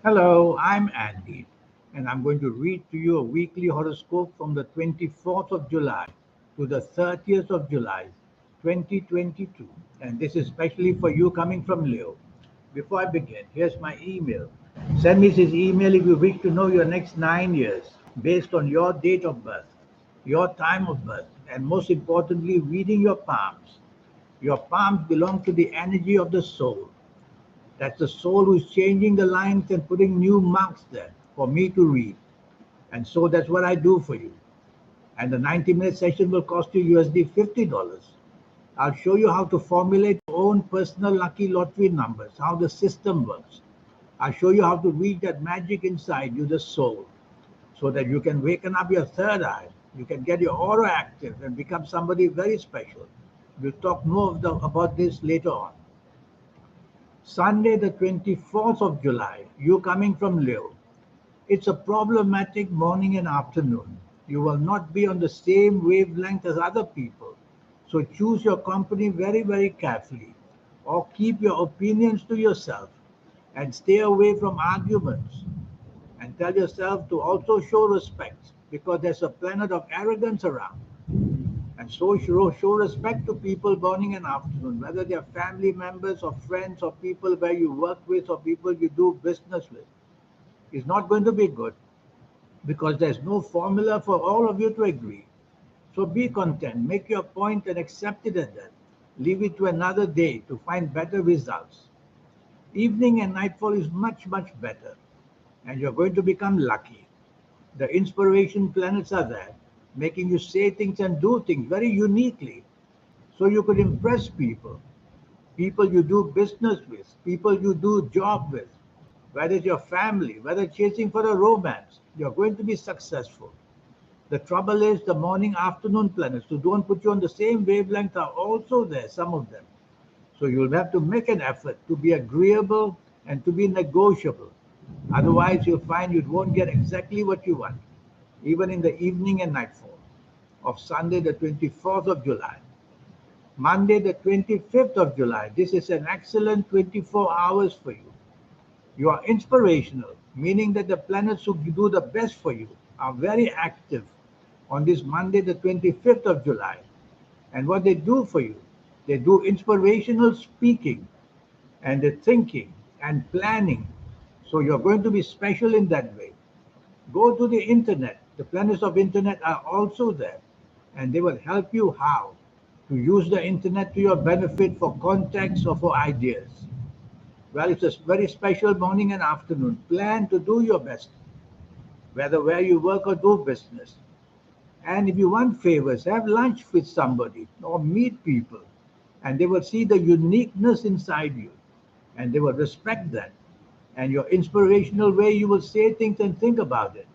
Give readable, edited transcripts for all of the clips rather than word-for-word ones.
Hello, I'm Andy, and I'm going to read to you a weekly horoscope from the 24th of July to the 30th of July, 2022. And this is especially for you coming from Leo. Before I begin, here's my email. Send me this email if you wish to know your next 9 years based on your date of birth, your time of birth, and most importantly, reading your palms. Your palms belong to the energy of the soul. That's the soul who's changing the lines and putting new marks there for me to read. And so that's what I do for you. And the 90-minute session will cost you USD $50. I'll show you how to formulate your own personal lucky lottery numbers, how the system works. I'll show you how to read that magic inside you, the soul, so that you can waken up your third eye. You can get your aura active and become somebody very special. We'll talk more about this later on. Sunday, the 24th of July, you coming from Leo. It's a problematic morning and afternoon. You will not be on the same wavelength as other people. So choose your company very, very carefully. Or keep your opinions to yourself and stay away from arguments. And tell yourself to also show respect because there's a planet of arrogance around. And so show respect to people morning and afternoon, whether they're family members or friends or people where you work with or people you do business with. It's not going to be good because there's no formula for all of you to agree. So be content, make your point and accept it at that. Leave it to another day to find better results. Evening and nightfall is much, much better, and you're going to become lucky. The inspiration planets are there, making you say things and do things very uniquely so you could impress people you do business with, people you do job with, whether it's your family, whether chasing for a romance, you're going to be successful. The trouble is the morning afternoon planets who don't put you on the same wavelength are also there, some of them. So you'll have to make an effort to be agreeable and to be negotiable. Otherwise, you'll find you won't get exactly what you want, even in the evening and nightfall of Sunday, the 24th of July. Monday, the 25th of July. This is an excellent 24 hours for you. You are inspirational, meaning that the planets who do the best for you are very active on this Monday, the 25th of July. And what they do for you, they do inspirational speaking and the thinking and planning. So you're going to be special in that way. Go to the internet. The planets of internet are also there, and they will help you how to use the internet to your benefit for contacts or for ideas. Well, it's a very special morning and afternoon. Plan to do your best, whether where you work or do business. And if you want favors, have lunch with somebody or meet people, and they will see the uniqueness inside you, and they will respect that. And your inspirational way, you will say things and think about it.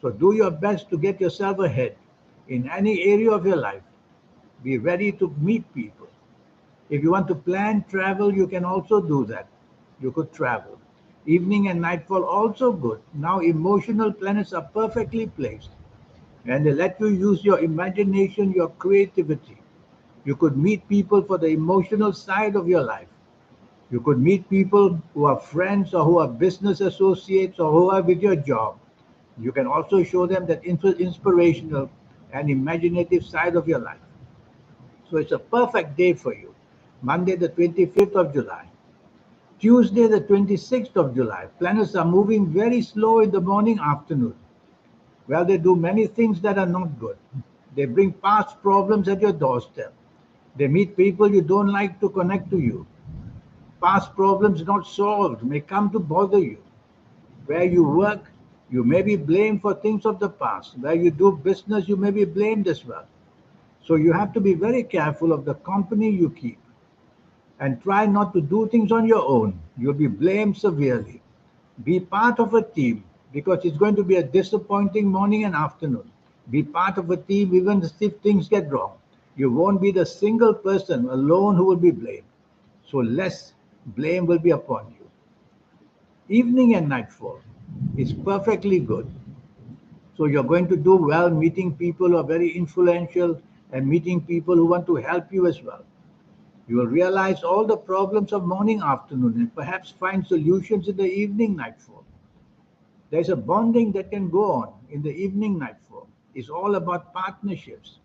So do your best to get yourself ahead in any area of your life. Be ready to meet people. If you want to plan travel, you can also do that. You could travel. Evening and nightfall also good. Now emotional planets are perfectly placed and they let you use your imagination, your creativity. You could meet people for the emotional side of your life. You could meet people who are friends or who are business associates or who are with your job. You can also show them that inspirational and imaginative side of your life. So it's a perfect day for you. Monday, the 25th of July. Tuesday, the 26th of July. Planets are moving very slow in the morning, afternoon. Well, they do many things that are not good. They bring past problems at your doorstep. They meet people you don't like to connect to you. Past problems not solved may come to bother you. Where you work, you may be blamed for things of the past. Where you do business, you may be blamed as well. So you have to be very careful of the company you keep and try not to do things on your own. You'll be blamed severely. Be part of a team because it's going to be a disappointing morning and afternoon. Be part of a team even if things get wrong. You won't be the single person alone who will be blamed. So less blame will be upon you. Evening and nightfall is perfectly good. So you're going to do well meeting people who are very influential and meeting people who want to help you as well. You will realize all the problems of morning, afternoon, and perhaps find solutions in the evening nightfall. There's a bonding that can go on in the evening nightfall. It's all about partnerships.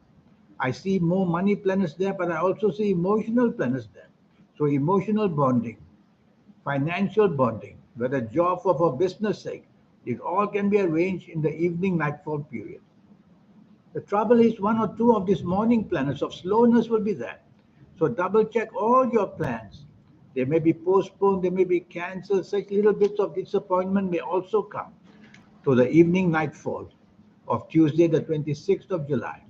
I see more money planets there, but I also see emotional planets there. So emotional bonding, financial bonding, whether job or for business sake, it all can be arranged in the evening nightfall period. The trouble is one or two of these morning planets of slowness will be there. So double check all your plans. They may be postponed, they may be cancelled. Such little bits of disappointment may also come to the evening nightfall of Tuesday, the 26th of July.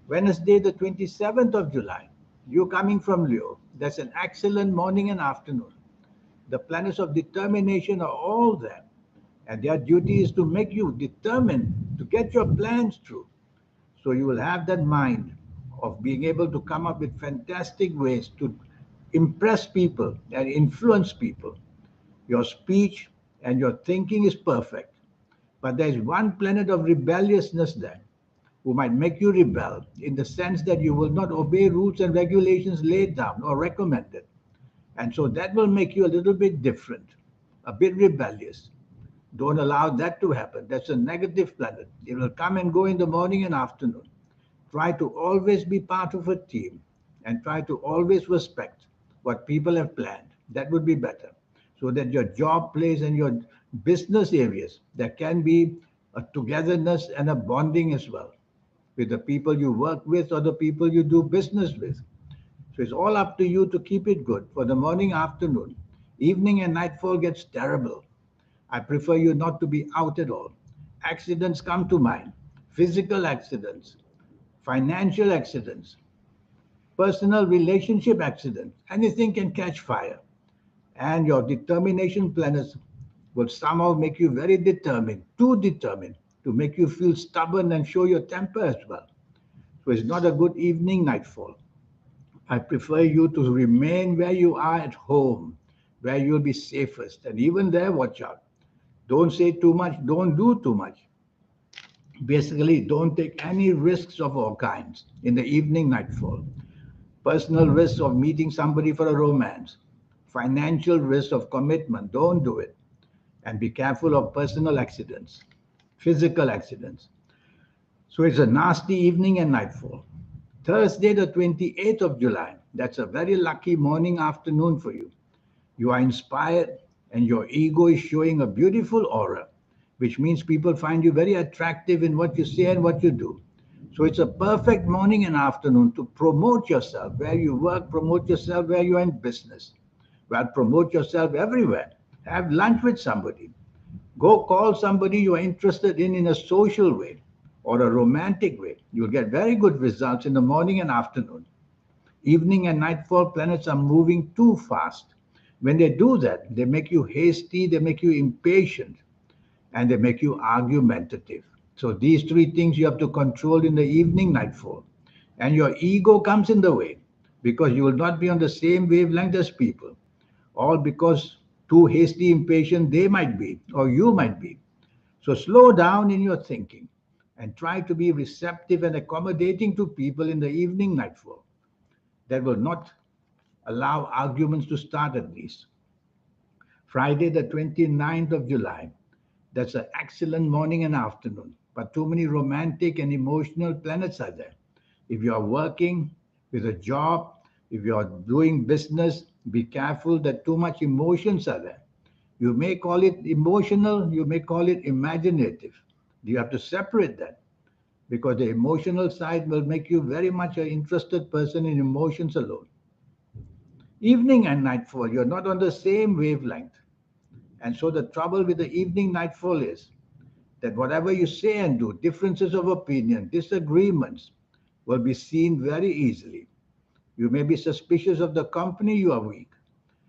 Wednesday, the 27th of July. You coming from Leo. That's an excellent morning and afternoon. The planets of determination are all there. And their duty is to make you determined to get your plans through. So you will have that mind of being able to come up with fantastic ways to impress people and influence people. Your speech and your thinking is perfect. But there is one planet of rebelliousness there who might make you rebel in the sense that you will not obey rules and regulations laid down or recommended. And so that will make you a little bit different, a bit rebellious. Don't allow that to happen. That's a negative planet. It will come and go in the morning and afternoon. Try to always be part of a team and try to always respect what people have planned. That would be better. So that your job place and your business areas, there can be a togetherness and a bonding as well with the people you work with or the people you do business with. So it's all up to you to keep it good for the morning, afternoon. Evening and nightfall gets terrible. I prefer you not to be out at all. Accidents come to mind, physical accidents, financial accidents, personal relationship accidents. Anything can catch fire. And your determination planets will somehow make you very determined to make you feel stubborn and show your temper as well. So it's not a good evening nightfall. I prefer you to remain where you are at home, where you'll be safest. And even there, watch out. Don't say too much, don't do too much. Basically, don't take any risks of all kinds in the evening nightfall. Personal risks of meeting somebody for a romance, financial risks of commitment, don't do it. And be careful of personal accidents, physical accidents. So it's a nasty evening and nightfall. Thursday, the 28th of July, that's a very lucky morning afternoon for you. You are inspired and your ego is showing a beautiful aura, which means people find you very attractive in what you say and what you do. So it's a perfect morning and afternoon to promote yourself where you work, promote yourself where you are in business. Well, promote yourself everywhere. Have lunch with somebody. Go call somebody you are interested in a social way or a romantic way. You'll get very good results in the morning and afternoon. Evening and nightfall planets are moving too fast. When they do that, they make you hasty, they make you impatient, and they make you argumentative. So these three things you have to control in the evening nightfall. And your ego comes in the way because you will not be on the same wavelength as people. All because too hasty, impatient they might be, or you might be. So slow down in your thinking and try to be receptive and accommodating to people in the evening nightfall. That will not allow arguments to start at least. Friday, the 29th of July. That's an excellent morning and afternoon. But too many romantic and emotional planets are there. If you are working with a job, if you are doing business, be careful that too much emotions are there. You may call it emotional, you may call it imaginative. You have to separate that because the emotional side will make you very much an interested person in emotions alone. Evening and nightfall, you're not on the same wavelength. And so the trouble with the evening nightfall is that whatever you say and do, differences of opinion, disagreements will be seen very easily. You may be suspicious of the company you are with.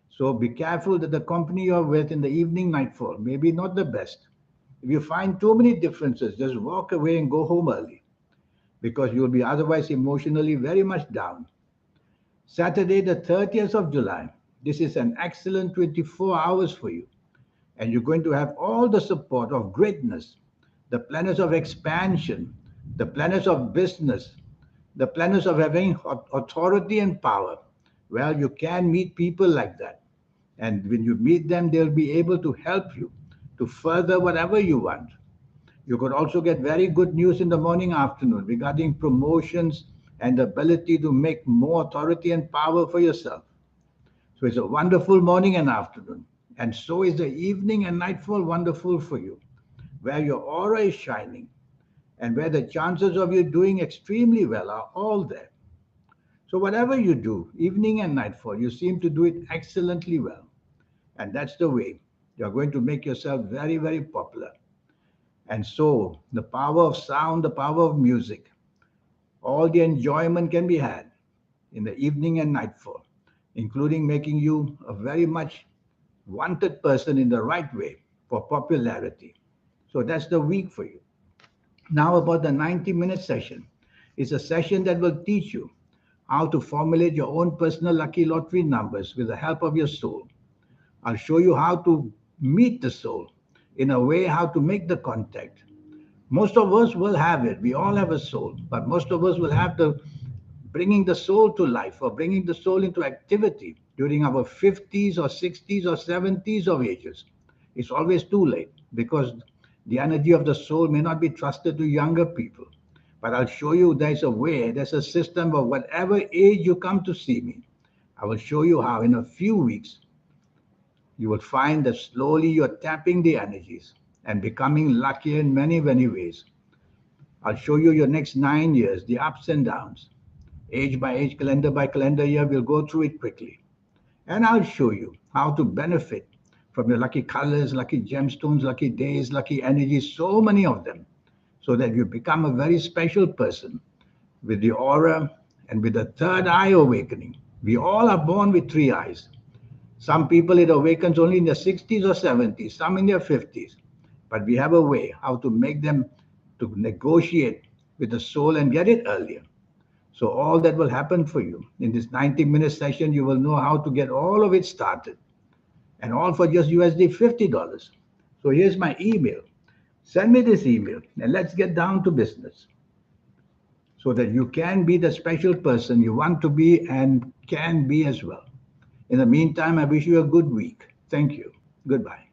So be careful that the company you are with in the evening nightfall may be not the best. If you find too many differences, just walk away and go home early because you will be otherwise emotionally very much down. Saturday, the 30th of July. This is an excellent 24 hours for you. And you're going to have all the support of greatness, the planets of expansion, the planets of business, the planets of having authority and power Well, you can meet people like that. And when you meet them, they'll be able to help you to further whatever you want. You could also get very good news in the morning, afternoon regarding promotions and the ability to make more authority and power for yourself. So it's a wonderful morning and afternoon. And so is the evening and nightfall wonderful for you, where your aura is shining and where the chances of you doing extremely well are all there. So whatever you do, evening and nightfall, you seem to do it excellently well. And that's the way you're going to make yourself very, very popular. And so the power of sound, the power of music, all the enjoyment can be had in the evening and nightfall, including making you a very much wanted person in the right way for popularity. So that's the week for you. Now, about the 90-minute session. It's a session that will teach you how to formulate your own personal lucky lottery numbers with the help of your soul. I'll show you how to meet the soul in a way, how to make the contact. Most of us will have it. We all have a soul, but most of us will have the bringing the soul to life or bringing the soul into activity during our 50s or 60s or 70s of ages. It's always too late because the energy of the soul may not be trusted to younger people. But I'll show you there's a way, there's a system of whatever age you come to see me. I will show you how in a few weeks you will find that slowly you're tapping the energies and becoming luckier in many, many ways. I'll show you your next 9 years, the ups and downs. Age by age, calendar by calendar year, we'll go through it quickly. And I'll show you how to benefit from your lucky colors, lucky gemstones, lucky days, lucky energies, so many of them, so that you become a very special person with the aura and with the third eye awakening. We all are born with three eyes. Some people it awakens only in their 60s or 70s, some in their 50s. But we have a way how to make them to negotiate with the soul and get it earlier. So all that will happen for you in this 90-minute session, you will know how to get all of it started and all for just USD $50. So here's my email. Send me this email and let's get down to business so that you can be the special person you want to be and can be as well. In the meantime, I wish you a good week. Thank you. Goodbye.